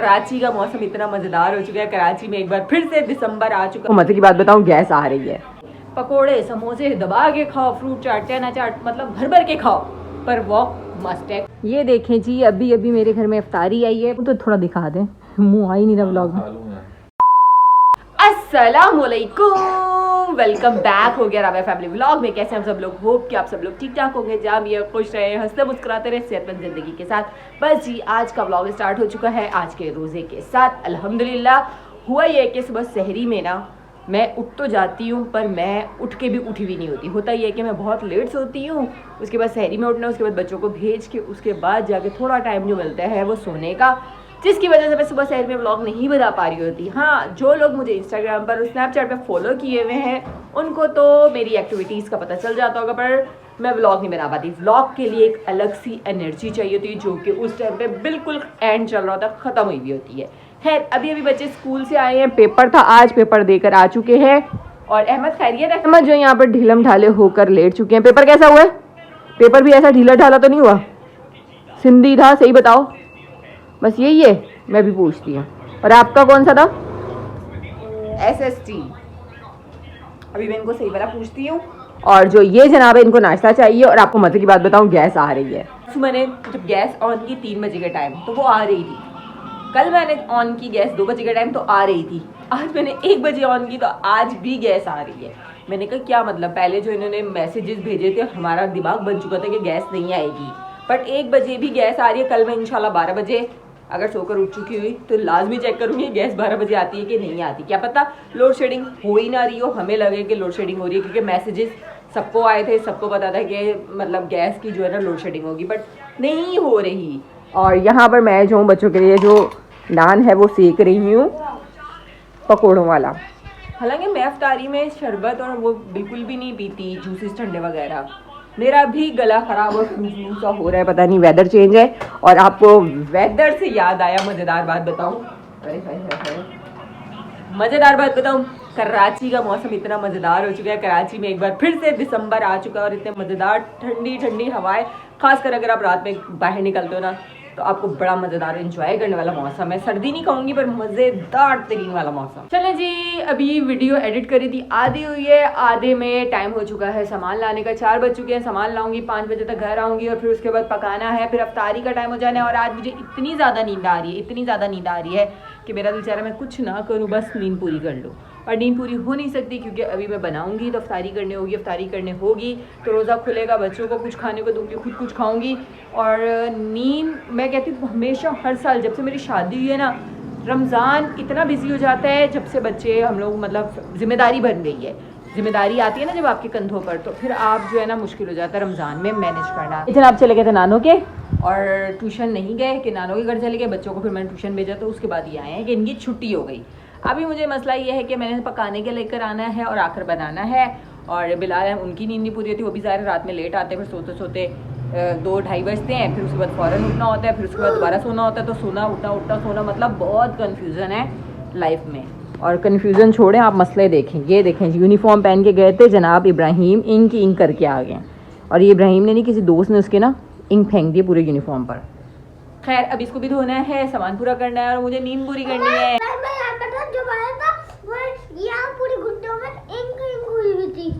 कराची का मौसम इतना मजेदार हो चुका है। कराची में एक बार फिर से दिसंबर आ चुका है। मजे की बात बताऊं, गैस आ रही है। पकोड़े समोसे दबा के खाओ, फ्रूट चाट ना चाट मतलब भर भर के खाओ, पर वॉक मस्ट है। ये देखें जी, अभी अभी मेरे घर में इफ्तारी आई है, तो थोड़ा दिखा दें, मुंह आ ही नहीं रहा व्लॉग में। अस्सलामुअलैकुम, वेलकम बैक हो गया राबिया फैमिली व्लॉग में। कैसे हम सब लोग, होप कि आप सब लोग ठीक ठाक होंगे, जामिए खुश रहे, हंसते मुस्कुराते रहे, सेहतमंद जिंदगी के साथ। बस जी, आज का व्लॉग स्टार्ट हो चुका है आज के रोजे के साथ। अल्हम्दुलिल्लाह। हुआ ये कि सुबह सहरी में ना मैं उठ तो जाती हूँ, पर मैं उठ के भी उठी हुई नहीं होती। होता ये है कि मैं बहुत लेट सोती हूँ, उसके बाद सहरी में उठना, उसके बाद बच्चों को भेज के उसके बाद जाके थोड़ा टाइम जो मिलता है वो सोने का, जिसकी वजह से मैं सुबह सहर में व्लॉग नहीं बना पा रही होती। हाँ, जो लोग मुझे इंस्टाग्राम पर और स्नैपचैट पे फॉलो किए हुए हैं उनको तो मेरी एक्टिविटीज़ का पता चल जाता होगा, पर मैं व्लॉग नहीं बना पाती। व्लॉग के लिए एक अलग सी एनर्जी चाहिए होती है, जो कि उस टाइम पे बिल्कुल एंड चल रहा होता है, ख़त्म हुई भी होती है। खैर, अभी अभी बच्चे स्कूल से आए हैं, पेपर था आज, पेपर देकर आ चुके हैं। और अहमद खैरियत है? अहमद जो यहाँ पर ढीलम ढाले होकर लेट चुके हैं। पेपर कैसा हुआ है? पेपर भी ऐसा ढीला ढाला तो नहीं हुआ? सिंधी था, सही बताओ, बस यही है। मैं भी पूछती हूँ। और आपका कौन सा था? SST। अभी मैं इनको सही वाला पूछती हूँ। और जो ये जनाब है, इनको नाश्ता चाहिए। और आपको मजे की बात बताऊँ, गैस आ रही है। मैंने जब गैस ऑन की 3 बजे के टाइम, तो वो आ रही थी। कल मैंने ऑन की गैस 2 बजे के टाइम, तो आ रही थी। आज मैंने 1 बजे ऑन की, तो आज भी गैस आ रही है। मैंने कहा क्या मतलब, पहले जो इन्होंने मैसेजेस भेजे थे, हमारा दिमाग बन चुका था कि गैस नहीं आएगी, बट 1 बजे भी गैस आ रही है। कल मैं इंशाल्लाह 12 बजे अगर सोकर उठ चुकी हुई तो लाजमी चेक करूंगी गैस 12 बजे आती है कि नहीं आती। क्या पता लोड शेडिंग हो ही ना रही हो, हमें लगे कि लोड शेडिंग हो रही है, क्योंकि मैसेजेस सबको आए थे, सबको पता था कि मतलब गैस की जो है ना लोड शेडिंग होगी, बट नहीं हो रही। और यहाँ पर मैं जो हूँ बच्चों के लिए जो नान है वो सेक रही हूँ, पकौड़ों वाला। हालांकि मैं इफ्तारी में शरबत और वो बिल्कुल भी नहीं पीती, जूसेस ठंडे वगैरह। मेरा भी गला ख़राब और फ्लू सा हो रहा है, पता नहीं वेदर चेंज है। और आपको वेदर से याद आया, मज़ेदार बात बताऊँ, मज़ेदार बात बताऊँ, कराची का मौसम इतना मज़ेदार हो चुका है। कराची में एक बार फिर से दिसंबर आ चुका है और इतने मज़ेदार ठंडी ठंडी हवाएं, खासकर अगर आप रात में बाहर निकलते हो ना, तो आपको बड़ा मज़ेदार एंजॉय करने वाला मौसम है। सर्दी नहीं कहूँगी, पर मज़ेदार तरीन वाला मौसम। चले जी, अभी वीडियो एडिट करी थी, आधी हुई है, आधे में टाइम हो चुका है सामान लाने का। 4 बज चुके हैं, सामान लाऊंगी, 5 बजे तक घर आऊँगी, और फिर उसके बाद पकाना है, फिर अफ्तारी का टाइम हो जाना है। और आज मुझे इतनी ज़्यादा नींद आ रही है, इतनी ज़्यादा नींद आ रही है कि मेरा दिल चाह रहा है मैं कुछ ना करूँ, बस नींद पूरी कर लूँ। और नींद पूरी हो नहीं सकती, क्योंकि अभी मैं बनाऊंगी तो अफ्तारी करने होगी, अफ्तारी करने होगी तो रोज़ा खुलेगा, बच्चों को कुछ खाने को दूंगी, खुद कुछ खाऊंगी। और नींद, मैं कहती हूँ हमेशा हर साल जब से मेरी शादी हुई है ना, रमज़ान इतना बिजी हो जाता है जब से बच्चे हम लोग मतलब ज़िम्मेदारी बन गई है। जिम्मेदारी आती है ना जब आपके कंधों पर, तो फिर आप जो है ना मुश्किल हो जाता है रमज़ान में मैनेज करना। इतना आप चले गए थे नानों के, और ट्यूशन नहीं गए कि नानों के घर चले गए, बच्चों को फिर मैंने ट्यूशन भेजा, तो उसके बाद ये आए हैं कि इनकी छुट्टी हो गई। अभी मुझे मसला ये है कि मैंने पकाने के लेकर आना है और आकर बनाना है। और बिलाल है, उनकी नींद नहीं पूरी होती, वो भी ज़ाहिर रात में लेट आते हैं, फिर सोते सोते 2-2:30 बजते हैं, फिर उसके बाद फ़ौरन उठना होता है, फिर उसके बाद दोबारा सोना होता है। तो सोना उठना उठना सोना, मतलब बहुत कन्फ्यूज़न है लाइफ में। और कन्फ्यूज़न छोड़ें, आप मसले देखें। ये देखें, यूनिफॉर्म पहन के गए थे जनाब इब्राहिम, इंक इंक करके आ गए। और ये इब्राहिम ने नहीं, किसी दोस्त ने उसके ना इंक फेंक दिए पूरे यूनिफॉर्म पर। खैर, अब इसको भी धोना है, सामान पूरा करना है, और मुझे नींद पूरी करनी है।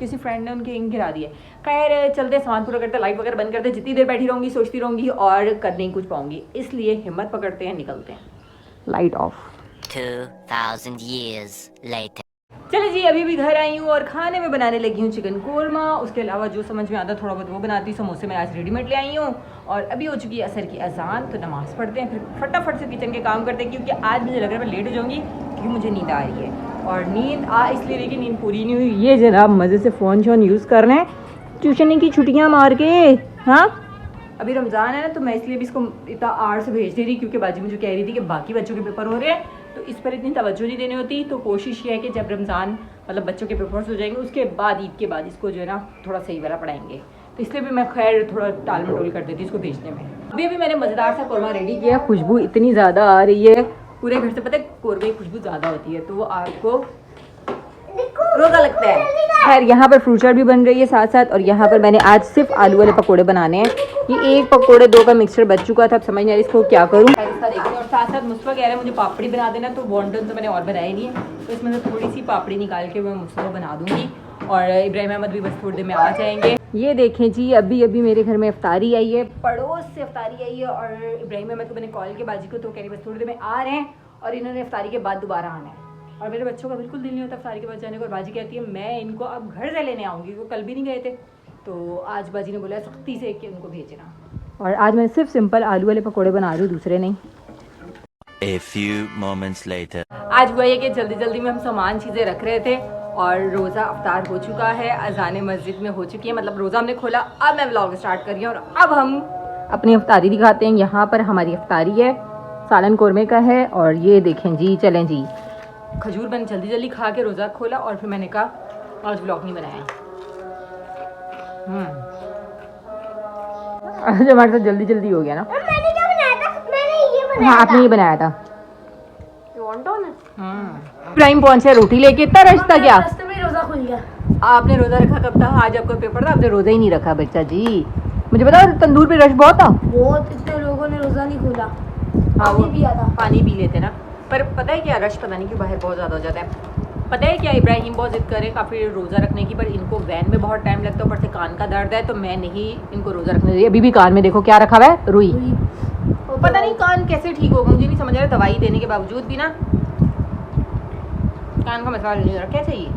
किसी फ्रेंड ने उनकी इंक गिरा दी है। खैर, चलते सामान पूरा करते, लाइट वगैरह बंद करते, जितनी देर बैठी रहूंगी सोचती रहूंगी और कर नहीं कुछ पाऊंगी, इसलिए हिम्मत पकड़ते हैं, निकलते हैं। Light of. 2000 years later. चले जी, अभी भी घर आई हूँ और खाने में बनाने लगी हूँ चिकन कोरमा। उसके अलावा जो समझ में आता थोड़ा बहुत वो बनाती। समोसे मैं आज रेडीमेड ले आई हूँ। और अभी हो चुकी है असर की अजान, तो नमाज़ पढ़ते हैं, फिर फटाफट से किचन के काम करते हैं, क्योंकि आज मुझे लग रहा है मैं लेट हो जाऊँगी, क्योंकि मुझे नींद आ रही है। और नींद आ इसलिए रही कि नींद पूरी नहीं हुई। ये जनाब मज़े से फ़ोन शोन यूज़ कर रहे हैं, ट्यूशन की छुट्टियाँ मार के। हाँ, अभी रमज़ान है ना, तो मैं इसलिए भी इसको इतना आर से भेज दे रही, क्योंकि बाजी मुझे कह रही थी कि बाकी बच्चों के पेपर हो रहे हैं, तो इस पर इतनी तवज्जो नहीं देनी होती। तो कोशिश ये है कि जब रमज़ान मतलब बच्चों के पेपर्स हो जाएंगे, उसके बाद ईद के बाद इसको जो है ना थोड़ा सही वाला पढ़ाएंगे, तो इसलिए भी मैं खैर थोड़ा टाल मटोल कर देती इसको भेजने में। अभी मैंने मज़ेदार सा कोरमा रेडी किया। खुशबू इतनी ज़्यादा आ रही है पूरे घर से, पता है कोरमे की खुशबू ज़्यादा होती है, तो वो आपको रोज़ा लगता है। खैर यहाँ पर फ्रूट चाट भी बन रही है साथ साथ, और यहाँ पर मैंने आज सिर्फ आलू वाले पकोड़े बनाने हैं। ये एक पकोड़े दो का मिक्सचर बच चुका था, अब समझ नहीं आ रही इसको क्या करूँ। इसका देखिए, और साथ साथ मुस्तफा कह रहा है मुझे पापड़ी बना देना, तो वॉन्टन तो मैंने और बनाई नहीं है, तो इसमें से थोड़ी सी पापड़ी निकाल के मैं मुस्तफा को बना दूँगी, और इब्राहिम अहमद भी बस थोड़ी देर में आ जाएंगे। ये देखें जी, अभी अभी मेरे घर में इफ्तारी आई है, पड़ोस से इफ्तारी आई है, और इब्राहिम अहमद को मैंने कॉल किया बाजी को, तो कह रही बस थोड़ी देर में आ रहे हैं, और इन्होंने इफ्तारी के बाद दोबारा आना है। और मेरे बच्चों का बिल्कुल दिल नहीं होता इफ्तारी के बाद जाने को, और बाजी कहती है मैं इनको अब घर से लेने आऊँगी, वो कल भी नहीं गए थे, तो आज बाजी ने बोला सख्ती से कि उनको भेजना। और आज मैं सिर्फ सिंपल आलू वाले पकौड़े बना रही हूँ, दूसरे नहीं। A few moments later. आज हुआ है कि जल्दी जल्दी में हम सामान चीज़ें रख रहे थे, और रोज़ा अफ्तार हो चुका है, अजान मस्जिद में हो चुकी है, मतलब रोज़ा हमने खोला, अब मैं व्लॉग स्टार्ट कर रही हूँ, और अब हम अपनी अफ्तारी दिखाते हैं। यहाँ पर हमारी अफ्तारी है, सालन कौरमे का है, और ये देखें जी, चलें जी, खजूर मैंने जल्दी जल्दी खा के रोज़ा खोला, और फिर मैंने कहा आज व्लॉग नहीं बनाया। आज हमारे साथ जल्दी जल्दी हो गया ना। मैंने क्या बनाया था? मैंने ये बनाया हाँ, आपने ये बनाया था। इब्राहिम पहुंचे रोटी लेके, इतना रश्ता क्या? रास्ते में रोजा खुल गया। आपने रोजा रखा कब था? आज आपका पेपर था, आपने रोजा ही नहीं रखा बच्चा जी। मुझे बताओ, तंदूर पे रश बहुत था। बहुत, इतने लोगों ने रोजा नहीं खोला। हाँ, वो पानी पिया था। पानी पी लेते ना, पर पता है क्या, रश पता नहीं क्यों बाहर बहुत ज़्यादा हो जाता है। पता है क्या, इब्राहिम बहुत जिद करे काफ़ी रोज़ा रखने की, पर इनको वैन में बहुत टाइम लगता है, ऊपर से कान का दर्द है, तो मैं नहीं इनको रोज़ा रखने देती। अभी भी कान में देखो क्या रखा हुआ है, रुई। पता नहीं कान कैसे ठीक होगा, मुझे नहीं समझ आ रहा, दवाई देने के बावजूद भी ना कान का मसाला नहीं रखा चाहिए।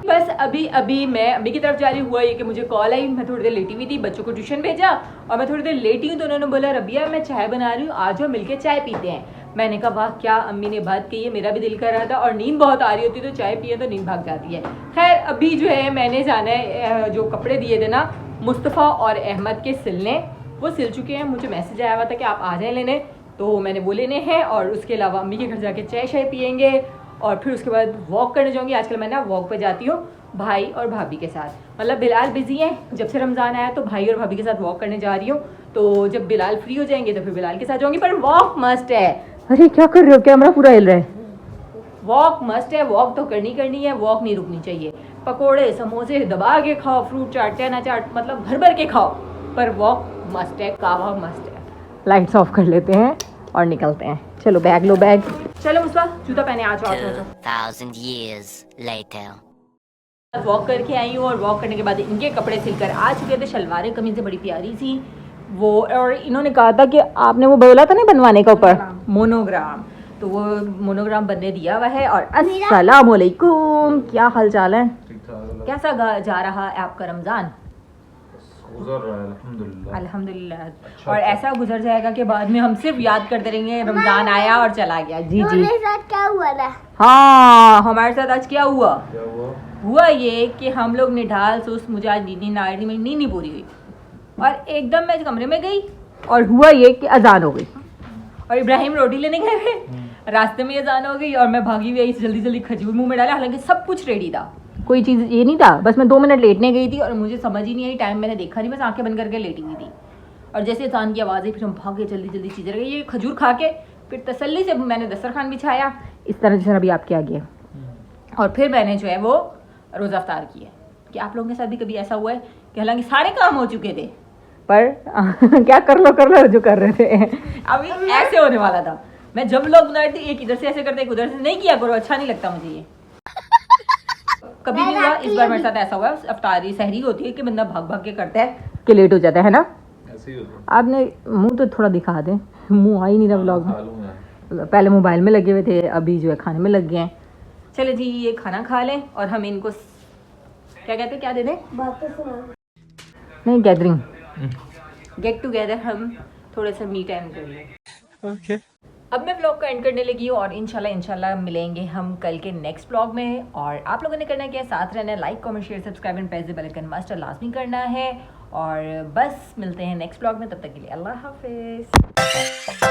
बस अभी अभी मैं अम्मी की तरफ जा रही, हुआ ये कि मुझे कॉल आई, मैं थोड़ी देर लेटी हुई थी, बच्चों को ट्यूशन भेजा, और मैं थोड़ी देर लेटी हूँ, तो उन्होंने बोला रबिया मैं चाय बना रही हूँ, आ जाओ मिलके चाय पीते हैं। मैंने कहा वाह क्या अम्मी ने बात कही है, मेरा भी दिल कर रहा था, और नींद बहुत आ रही होती तो चाय पिए तो नींद भाग जाती है। खैर अभी जो है मैंने जाना है, जो कपड़े दिए थे ना मुस्तफ़ा और अहमद के सिलने, वो सिल चुके हैं। मुझे मैसेज आया हुआ था कि आप आ जाएँ लेने, तो मैंने वो लेने हैं, और उसके अलावा अम्मी के घर जाके चाय शाय पियेंगे, और फिर उसके बाद वॉक करने जाऊँगी। आजकल मैं ना वॉक पे जाती हूँ भाई और भाभी के साथ, मतलब बिलाल बिजी है, जब से रमज़ान आया तो भाई और भाभी के साथ वॉक करने जा रही हूँ, तो जब बिलाल फ्री हो जाएंगे तो फिर बिलाल के साथ जाऊँगी, पर वॉक मस्ट है। अरे क्या कर रहे हो, कैमरा पूरा हिल रहा है। वॉक मस्ट है, वॉक तो करनी है, वॉक नहीं रुकनी चाहिए। पकोड़े समोसे दबा के खाओ, फ्रूट चाट चाना चाट मतलब भर भर के खाओ, पर वॉक मस्ट है, कावा मस्ट है। लाइट्स ऑफ कर लेते हैं और निकलते हैं। चलो बैग लो, बैग चलो मुस्तफा जूता पहने, आ जाओ। 2000 years later. वॉक करके आई हूँ, और वॉक करने के बाद इनके कपड़े सिलकर आ चुके थे, शलवारें कमीज़ें बड़ी प्यारी सी वो, और इन्होंने कहा था कि आपने वो बोला था ना बनवाने का ऊपर मोनोग्राम, तो वो मोनोग्राम बनने दिया हुआ है। और अस्सलाम वालेकुम, क्या हाल चाल है, कैसा जा रहा है आपका रमज़ान? गुजर रहा है अल्हम्दुलिल्लाह। अल्हम्दुलिल्लाह। अच्छा, और ऐसा गुजर जाएगा कि बाद में हम सिर्फ याद करते रहेंगे रमज़ान आया और चला गया। जी जी मेरे साथ क्या हुआ था? हाँ, हमारे साथ आज क्या हुआ? क्या हुआ? हुआ ये कि हम लोग निढाल सुस्त, मुझे आज नींद आ रही, मेरी नींद नहीं पूरी हुई, और एकदम मैं कमरे में गई, और हुआ ये कि अजान हो गई, और इब्राहिम रोटी लेने गए थे, रास्ते में अजान हो गई, और मैं भागी हुई जल्दी जल्दी खजूर मुंह में डाला, हालांकि सब कुछ रेडी था, कोई चीज़ ये नहीं था, बस मैं 2 मिनट लेटने गई थी, और मुझे समझ ही नहीं आई, टाइम मैंने देखा नहीं, बस आंखें बंद करके लेटी हुई थी, और जैसे अजान की आवाज़ आई फिर हम भागे जल्दी जल्दी चीज़ें रह गई। ये खजूर खा के फिर तसल्ली से मैंने दस्तरखान बिछाया, इस तरह जैसे अभी आपके आगे, और फिर मैंने जो है वो रोज़ा अफ्तार किया। कि आप लोगों के साथ भी कभी ऐसा हुआ है कि हालांकि सारे काम हो चुके थे, पर क्या कर लो जो कर रहे थे, अभी ऐसे होने वाला था। मैं जब लोग बना रही थी, एक इधर से ऐसे करते, एक उधर से, नहीं किया करो, अच्छा नहीं लगता मुझे ये, कभी नहीं हुआ। इस बार मेरे साथ ऐसा हुआ, अफ्तारी सहरी होती है कि बंदा भाग भाग के करता है कि लेट हो जाता है ना। ऐसे ही होता आपने मुंह तो थोड़ा दिखा दें, मुंह आ ही नहीं रहा व्लॉग है। में। खा लूंगा। पहले मोबाइल में लगे हुए थे, अभी जो है खाने में लग गए हैं। चले जी, ये खाना खा लें, और हम इनको क्या कहते हैं, क्या दे दें? बातें सुना। नहीं, गैदरिंग, गेट टुगेदर, हम थोड़ा सा मी टाइम कर लें। ओके। अब मैं व्लॉग का एंड करने लगी हूँ, और इंशाल्लाह मिलेंगे हम कल के नेक्स्ट व्लॉग में। और आप लोगों ने करना क्या है, साथ रहना है, like comment share subscribe and press the bell icon must लाजमी करना है। और बस मिलते हैं नेक्स्ट व्लॉग में, तब तक के लिए अल्लाह हाफिज़।